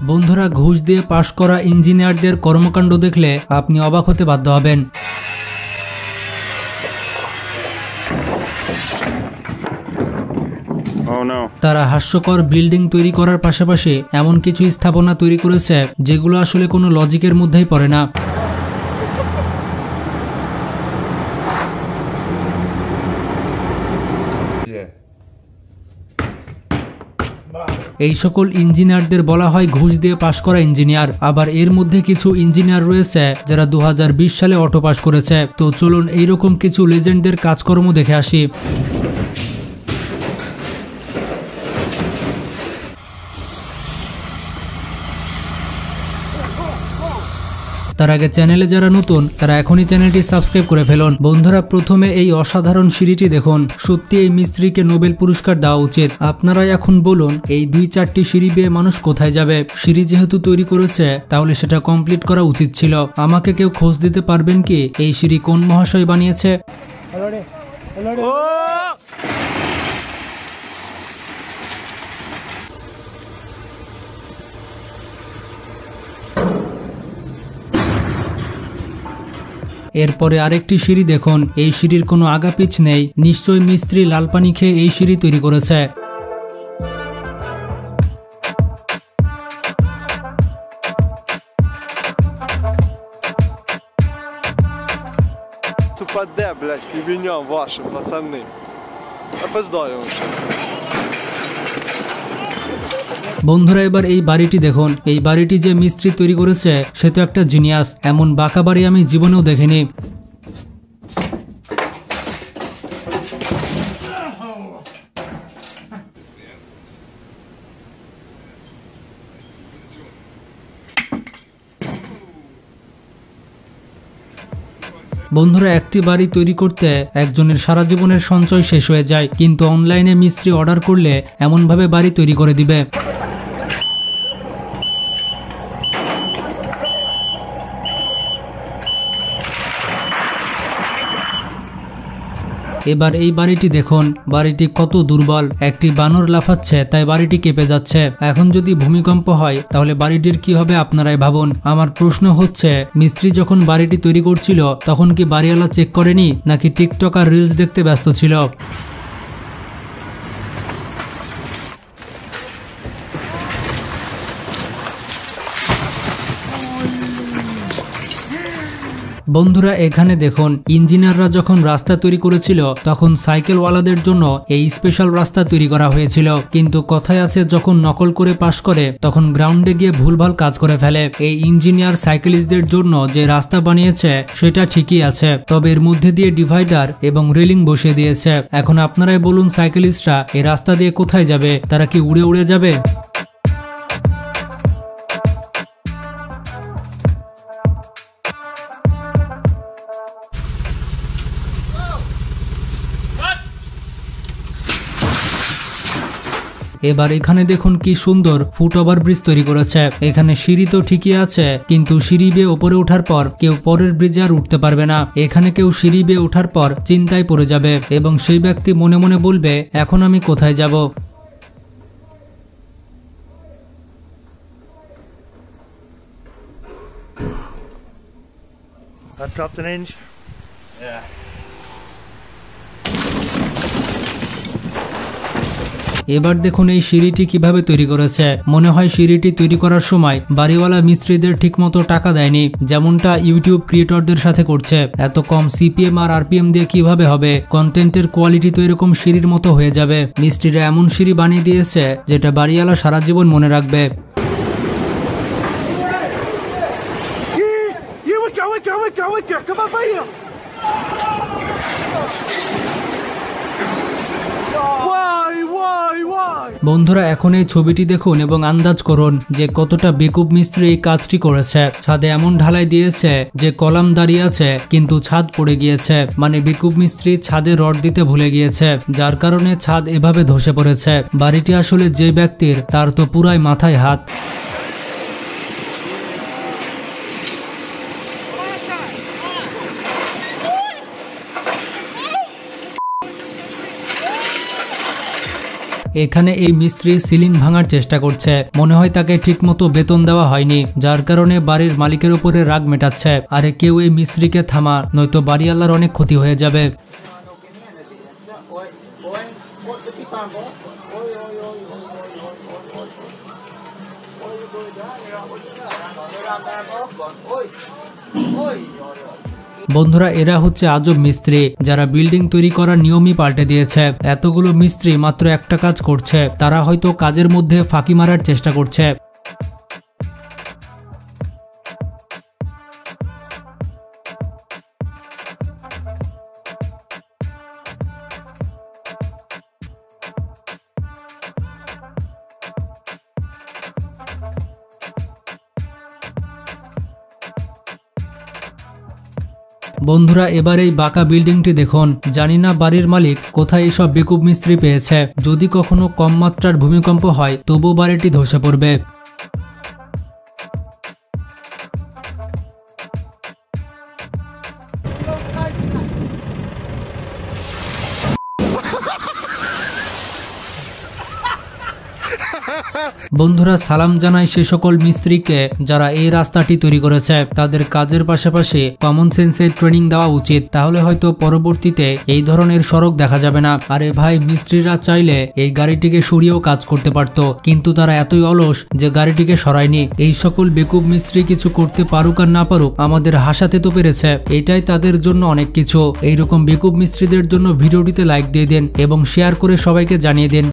বন্ধুরা, ঘুষ দিয়ে পাশ করা ইঞ্জিনিয়ারদের কর্মকাণ্ড দেখলে আপনি অবাক হতে বাধ্য হবেন। তারা হাস্যকর বিল্ডিং তৈরি করার পাশাপাশি এমন কিছু স্থাপনা তৈরি করেছে যেগুলো আসলে কোনো লজিকের মধ্যেই পড়ে না। এই সকল ইঞ্জিনিয়ারদের বলা হয় ঘুষ দিয়ে পাশ করা ইঞ্জিনিয়ার। আবার এর মধ্যে কিছু ইঞ্জিনিয়ার রয়েছে যারা 2020 সালে অটো পাস করেছে। তো চলুন এইরকম কিছু লেজেন্ডদের কাজকর্ম দেখে আসি। তার আগে চ্যানেলে যারা নতুন তারা এখনই চ্যানেলটি সাবস্ক্রাইব করে ফেলুন। বন্ধুরা, প্রথমে এই অসাধারণ সিঁড়িটি দেখুন। সত্যি এই মিস্ত্রিকে নোবেল পুরস্কার দেওয়া উচিত। আপনারাই এখন বলুন, এই 2-4টি সিঁড়ি বেয়ে মানুষ কোথায় যাবে? সিঁড়ি যেহেতু তৈরি করেছে তাহলে সেটা কমপ্লিট করা উচিত ছিল। আমাকে কেউ খোঁজ দিতে পারবেন কি এই সিঁড়ি কোন মহাশয় বানিয়েছে? এরপরে আরেকটি সিঁড়ি দেখুন। এই সিঁড়ির কোনো আগাপিছ নেই। নিশ্চয়ই মিস্ত্রি লাল পানি খেয়ে এই সিঁড়ি তৈরি করেছে। বন্ধুরা, এবার এই বাড়িটি দেখুন। এই বাড়িটি যে মিস্ত্রি তৈরি করেছে সে তো একটা জিনিয়াস। এমন বাঁকা বাড়ি আমি জীবনেও দেখিনি। বন্ধুরা, একটি বাড়ি তৈরি করতে একজনের সারা জীবনের সঞ্চয় শেষ হয়ে যায়, কিন্তু অনলাইনে মিস্ত্রি অর্ডার করলে এমনভাবে বাড়ি তৈরি করে দিবে। এবার এই বাড়িটি দেখুন। বাড়িটি কত দুর্বল। একটি বানর লাফাচ্ছে তাই বাড়িটি কেঁপে যাচ্ছে। এখন যদি ভূমিকম্প হয় তাহলে বাড়িটির কি হবে আপনারাই ভাবুন। আমার প্রশ্ন হচ্ছে, মিস্ত্রি যখন বাড়িটি তৈরি করছিল তখন কি বাড়িওয়ালা চেক করেনি, নাকি টিকটক আর রিলস দেখতে ব্যস্ত ছিল? বন্ধুরা, এখানে দেখুন, ইঞ্জিনিয়াররা যখন রাস্তা তৈরি করেছিল তখন সাইকেলওয়ালাদের জন্য এই স্পেশাল রাস্তা তৈরি করা হয়েছিল। কিন্তু কথায় আছে, যখন নকল করে পাশ করে তখন গ্রাউন্ডে গিয়ে ভুলভাল কাজ করে ফেলে। এই ইঞ্জিনিয়ার সাইকেলিস্টদের জন্য যে রাস্তা বানিয়েছে সেটা ঠিকই আছে, তবে এর মধ্যে দিয়ে ডিভাইডার এবং রেলিং বসিয়ে দিয়েছে। এখন আপনারাই বলুন, সাইকেলিস্টরা এই রাস্তা দিয়ে কোথায় যাবে? তারা কি উড়ে উড়ে যাবে? এবার এখানে দেখুন কি সুন্দর ফুট ওভার ব্রিজ তৈরি করেছে। এখানে সিঁড়ি তো ঠিকই আছে, কিন্তু সিঁড়ি বেয়ে উপরে ওঠার পর কেউ পরের ব্রিজে আর উঠতে পারবে না। এখানে কেউ সিঁড়ি বেয়ে ওঠার পর চিন্তায় পড়ে যাবে এবং সেই ব্যক্তি মনে মনে বলবে, এখন আমি কোথায় যাব? That dropped an inch. Yeah. এবার দেখুন এই সিঁড়িটি কিভাবে তৈরি করেছে। মনে হয় সিঁড়িটি তৈরি করার সময় বাড়িওয়ালা মিস্ত্রিদের ঠিকমতো টাকা দেয়নি, যেমনটা ইউটিউব ক্রিয়েটরদের সাথে করছে। এত কম সিপিএম আর আরপিএম দিয়ে কিভাবে হবে? কন্টেন্টের কোয়ালিটি তো এরকম সিঁড়ির মতো হয়ে যাবে। মিস্ত্রিরা এমন সিঁড়ি বানিয়ে দিয়েছে যেটা বাড়িওয়ালা সারা জীবন মনে রাখবে। Why? বন্ধুরা এখন এই ছবিটি দেখুন এবং আন্দাজ করুন যে কতটা বেকুব মিস্ত্রি এই কাজটি করেছে। ছাদে এমন ঢালাই দিয়েছে যে কলাম দাঁড়িয়ে আছে কিন্তু ছাদ পড়ে গিয়েছে, মানে বেকুব মিস্ত্রি ছাদে রড দিতে ভুলে গিয়েছে, যার কারণে ছাদ এভাবে ধসে পড়েছে। বাড়িটি আসলে যে ব্যক্তির তার তো পুরাই মাথায় হাত। এখানে এই মিস্ত্রি সিলিং ভাঙার চেষ্টা করছে, মনে হয় তাকে ঠিকমতো বেতন দেওয়া হয়নি, যার কারণে বাড়ির মালিকের উপরে রাগ মেটাচ্ছে। আরে কেউ এই মিস্ত্রিকে থামা, নয়তো বাড়িওয়ালার অনেক ক্ষতি হয়ে যাবে। বন্ধুরা এরা হচ্ছে আজব মিস্ত্রি, যারা বিল্ডিং তৈরি করার নিয়মই পাল্টে দিয়েছে। এতগুলো মিস্ত্রি মাত্র একটা কাজ করছে, তারা হয়তো কাজের মধ্যে ফাঁকি মারার চেষ্টা করছে। বন্ধুরা এবার এই বাঁকা বিল্ডিংটি দেখুন। জানি না বাড়ির মালিক কোথায় এসব বেকুব মিস্ত্রি পেয়েছে। যদি কখনো কম মাত্রার ভূমিকম্প হয় তবু বাড়িটি ধসে পড়বে। বন্ধুরা সালাম জানাই সে সকল মিস্ত্রিকে যারা এই রাস্তাটি তৈরি করেছে। তাদের কাজের পাশাপাশি কমন সেন্সের ট্রেনিং দেওয়া উচিত, তাহলে হয়তো পরবর্তীতে এই ধরনের সড়ক দেখা যাবে না। আরে ভাই, মিস্ত্রিরা চাইলে এই গাড়িটিকে সরিয়েও কাজ করতে পারত, কিন্তু তারা এতই অলস যে গাড়িটিকে সরায়নি। এই সকল বেকুব মিস্ত্রি কিছু করতে পারুক আর না পারুক, আমাদের হাসাতে তো পেরেছে, এটাই তাদের জন্য অনেক কিছু। এইরকম বেকুব মিস্ত্রিদের জন্য ভিডিওটিতে লাইক দিয়ে দেন এবং শেয়ার করে সবাইকে জানিয়ে দেন।